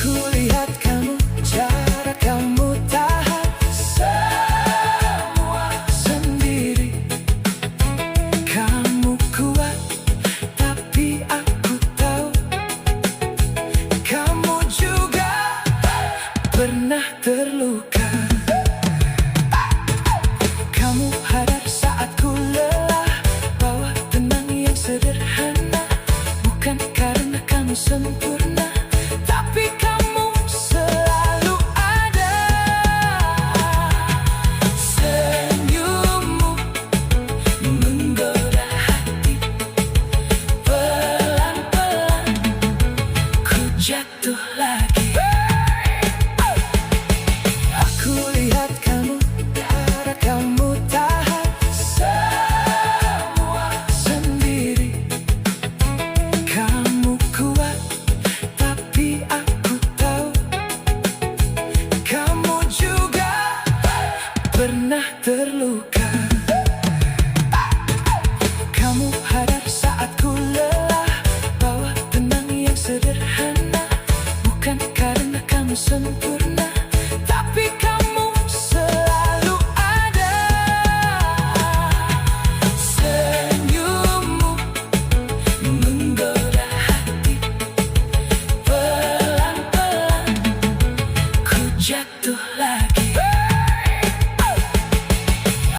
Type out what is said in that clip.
Kulihat kamu, cara kamu tahan semua sendiri. Kamu kuat, tapi aku tahu kamu juga pernah terluka. Kamu hadir saat ku lelah, bawa tenang yang sederhana. Bukan karena kamu sempurna, tapi kamu selalu ada. Senyummu menggoda hati, pelan-pelan ku jatuh lagi.